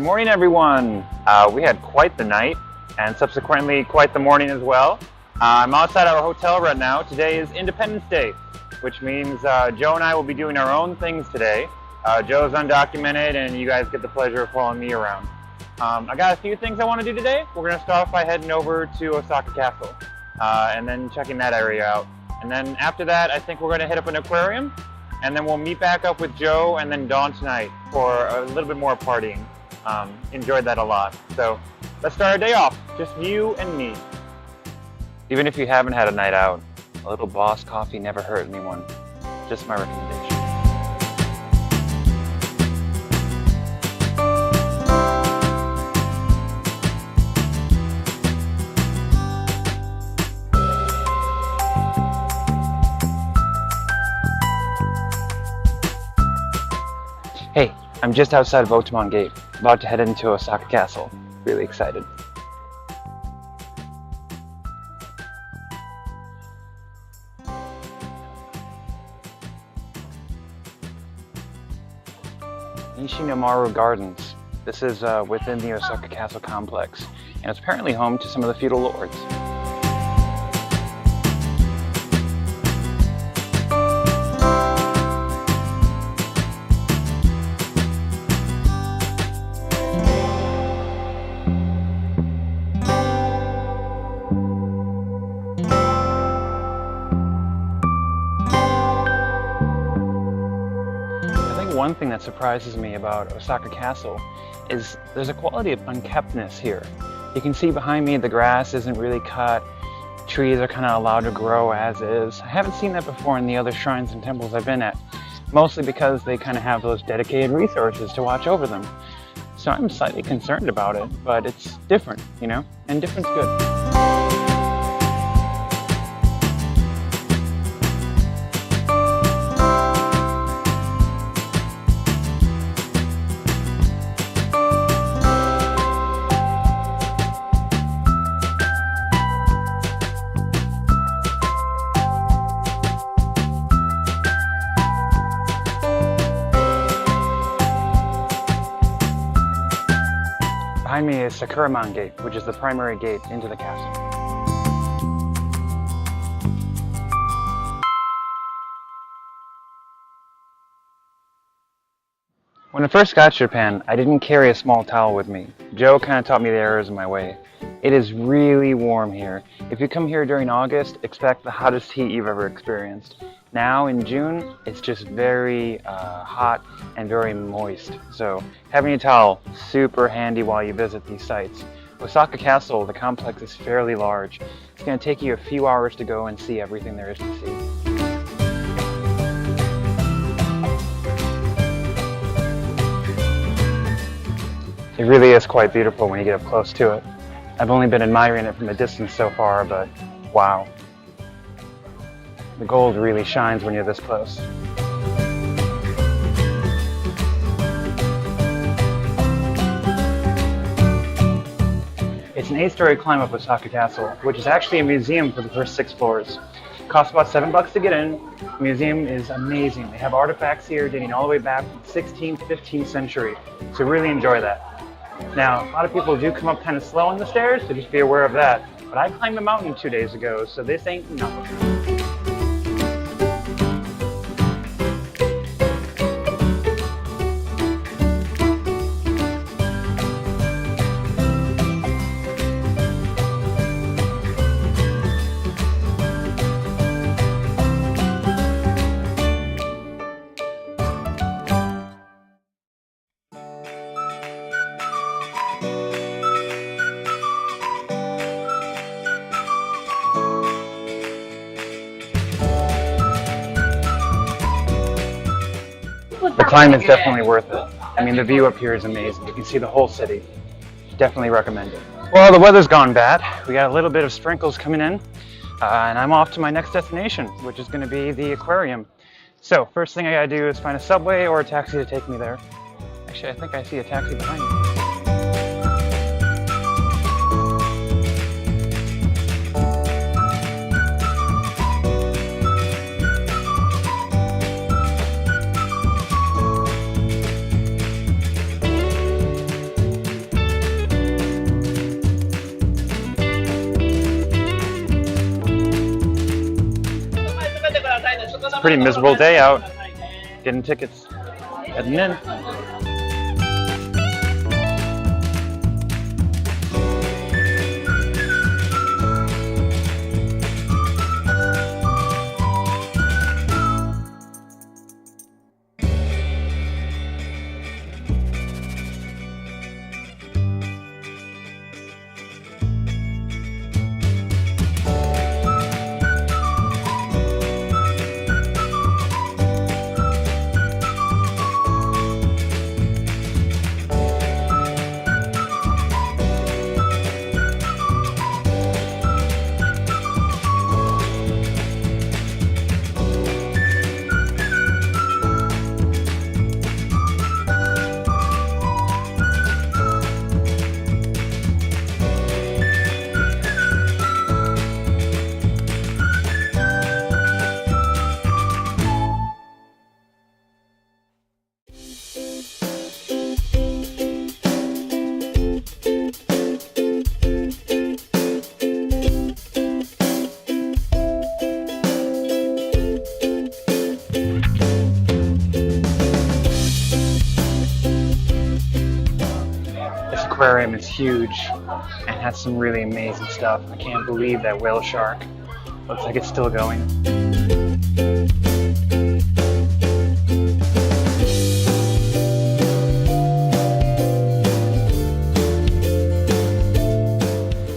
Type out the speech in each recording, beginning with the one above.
Good morning, everyone. We had quite the night and subsequently quite the morning as well. I'm outside our hotel right now. Today is Independence Day, which means Joe and I will be doing our own things today. Joe's undocumented and you guys get the pleasure of following me around. I got a few things I want to do today. We're going to start off by heading over to Osaka Castle and then checking that area out. And then after that, I think we're going to hit up an aquarium, and then we'll meet back up with Joe and then Dawn tonight for a little bit more partying. Enjoyed that a lot. So let's start our day off, just you and me. Even if you haven't had a night out, a little Boss coffee never hurt anyone. Just my recommendation. Hey, I'm just outside of Otamon Gate, about to head into Osaka Castle. Really excited. Nishinomaru Gardens. This is within the Osaka Castle complex, and it's apparently home to some of the feudal lords. One thing that surprises me about Osaka Castle is there's a quality of unkeptness here. You can see behind me the grass isn't really cut, trees are kind of allowed to grow as is. I haven't seen that before in the other shrines and temples I've been at, mostly because they kind of have those dedicated resources to watch over them. So I'm slightly concerned about it, but it's different, you know, and different's good. Behind me is Sakuraman Gate, which is the primary gate into the castle. When I first got to Japan, I didn't carry a small towel with me. Joe kind of taught me the errors of my way. It is really warm here. If you come here during August, expect the hottest heat you've ever experienced. Now in June, it's just very hot and very moist. So having a towel, super handy while you visit these sites. Osaka Castle, the complex is fairly large. It's going to take you a few hours to go and see everything there is to see. It really is quite beautiful when you get up close to it. I've only been admiring it from a distance so far, but wow. The gold really shines when you're this close. It's an 8-story climb up Osaka Castle, which is actually a museum for the first 6 floors. It costs about $7 to get in. The museum is amazing. They have artifacts here dating all the way back from the 16th, 15th century. So really enjoy that. Now, a lot of people do come up kind of slow on the stairs, so just be aware of that. But I climbed a mountain 2 days ago, so this ain't nothing. The climb is definitely worth it. I mean, the view up here is amazing. You can see the whole city. Definitely recommend it. Well, the weather's gone bad. We got a little bit of sprinkles coming in, and I'm off to my next destination, which is going to be the aquarium. So, first thing I gotta do is find a subway or a taxi to take me there. Actually, I think I see a taxi behind me. pretty miserable day out. Getting tickets. Heading in. Aquarium is huge and has some really amazing stuff. I can't believe that whale shark looks like it's still going.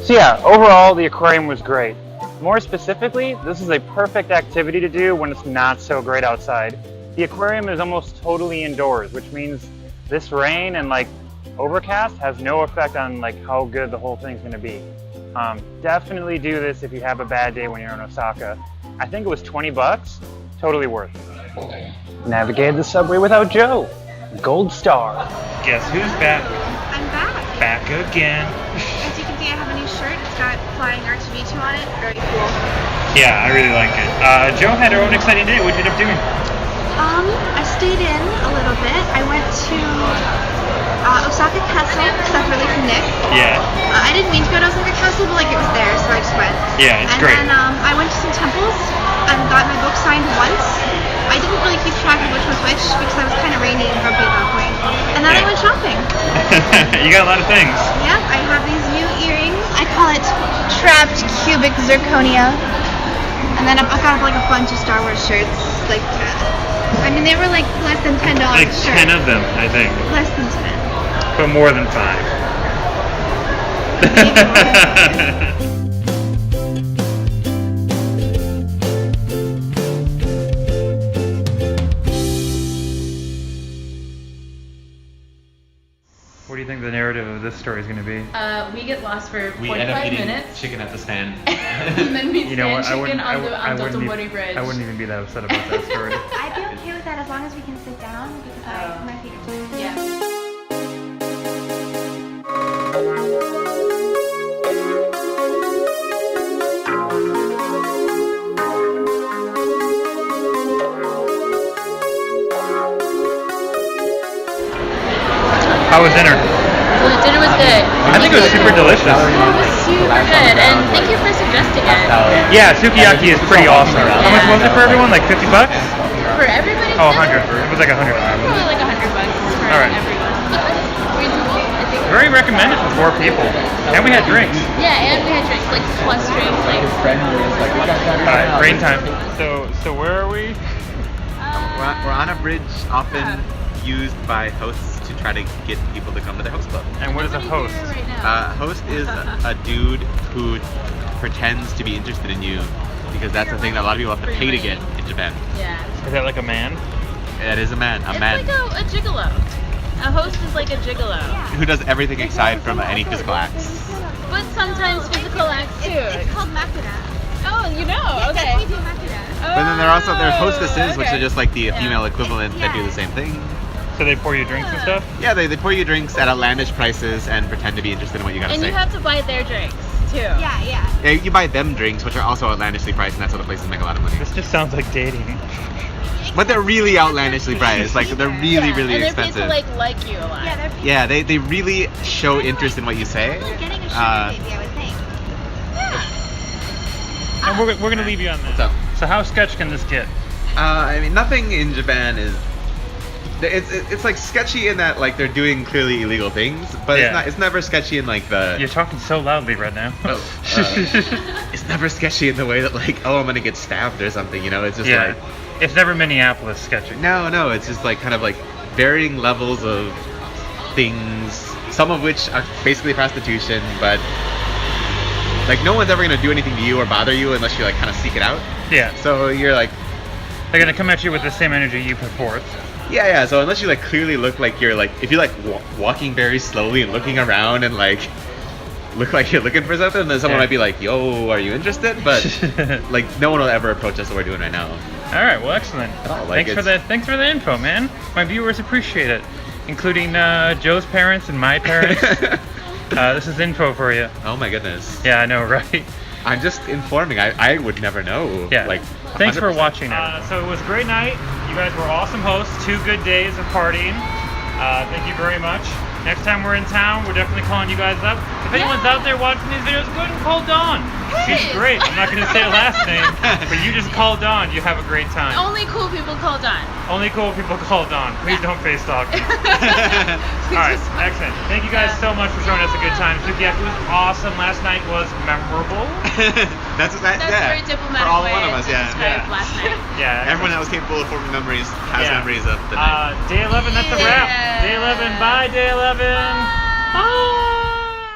So yeah, overall the aquarium was great. More specifically, this is a perfect activity to do when it's not so great outside. The aquarium is almost totally indoors, which means this rain and like overcast has no effect on like how good the whole thing's gonna be. Definitely do this if you have a bad day when you're in Osaka. I think it was 20 bucks, totally worth it. Navigated the subway without Joe. Gold star. Guess who's back? I'm back. Back again. As you can see, I have a new shirt. It's got flying R2-D2 on it. Very cool. Yeah, I really like it. Joe had her own exciting day. What'd you end up doing? I stayed in a little bit. I went to Osaka Castle because that's really from Nick. Yeah. I didn't mean to go to Osaka Castle, but like it was there, so I just went. Yeah, it's great. And then I went to some temples and got my book signed once. I didn't really keep track of which was which because I was kind of rainy and grumpy at that point. And then I went shopping. You got a lot of things. Yeah, I have these new earrings. I call it trapped cubic zirconia. And then I got like a bunch of Star Wars shirts. Like, I mean, they were like less than $10 Like a shirt. 10 of them, I think. Less than 10. But more than 5. Maybe more than 10. What do you think the narrative of this story is going to be? We get lost for 45 We end up eating minutes. chicken at the stand. And then we You know what? stand chicken on Dotonbori Bridge. I wouldn't even be that upset about that story. I'd be okay with that as long as we can sit down because my feet are too. Yeah. How was dinner? Dinner was good. I think it was super delicious. It was super good, and thank you for suggesting it. Yeah, Sukiyaki is pretty awesome. How much was it for everyone? Like 50 bucks? For everybody? Oh, 100. It was like 100. Probably like $100 for All right. everyone. It was reasonable, I think. Very recommended for 4 people. And we had drinks. Yeah, and we had drinks, like plus drinks, like. Alright, rain time. So where are we? We're on a bridge often used by hosts to try to get people to come to their host club. And what is a host? Right now. Host is a dude who pretends to be interested in you because that's the thing that a lot of people have to pay to get in Japan. Yeah. Is that like a man? It is a man. It's like a gigolo. A host is like a gigolo. Who does everything aside from any physical acts. But sometimes physical acts too. It's called Makura. Oh, you know, okay. Yes, we do Makura. But then there are also hostesses, which okay. are just like the Yeah. female equivalent that do the same thing. So they pour you drinks and stuff? Yeah, they pour you drinks at outlandish prices and pretend to be interested in what you gotta And say. you have to buy their drinks too. Yeah. Yeah, you buy them drinks, which are also outlandishly priced, and that's how the places make a lot of money. This just sounds like dating. But they're really outlandishly priced. Like they're really, Yeah, really and they're expensive. paid to like you a lot. Yeah, they're paid. Yeah, they really show interest in what you say. Like getting a sugar baby, I would think. And we're gonna leave you on that. What's up? So how sketch can this get? I mean, nothing in Japan is. It's like sketchy in that like they're doing clearly illegal things, but it's never sketchy in like the. You're talking so loudly right now. It's never sketchy in the way that like, oh, I'm gonna get stabbed or something, you know? It's just like. It's never Minneapolis sketchy. No, it's just like kind of like varying levels of things, some of which are basically prostitution, but like no one's ever gonna do anything to you or bother you unless you like kind of seek it out. Yeah. So you're like. They're gonna come at you with the same energy you put forth. Yeah. So unless you like clearly look like you're like, if you like walking very slowly and looking around and like look like you're looking for something, then someone might be like, "Yo, are you interested?" But like no one will ever approach us what we're doing right now. All right. Well, excellent. Like Thanks for the info, man. My viewers appreciate it, including Joe's parents and my parents. This is info for you. Oh my goodness. Yeah, I know, right? I'm just informing. I would never know. Yeah. Like. Thanks for watching it. So it was a great night. You guys were awesome hosts. 2 good days of partying. Thank you very much. Next time we're in town, we're definitely calling you guys up. If anyone's out there watching these videos, go ahead and call Dawn. She's great. I'm not going to say her last name, but you just call Dawn. You have a great time. Only cool people call Dawn. Only cool people call Dawn. Please don't face talk. Alright, excellent. Thank you guys so much for showing us a good time. Sukiyaki was awesome. Last night was memorable. That's a very diplomatic for all way one of us, to describe last night. Yeah. Everyone that was capable of forming memories has memories of the night. Day 11, that's a wrap. Day 11, bye, Day 11. Bye.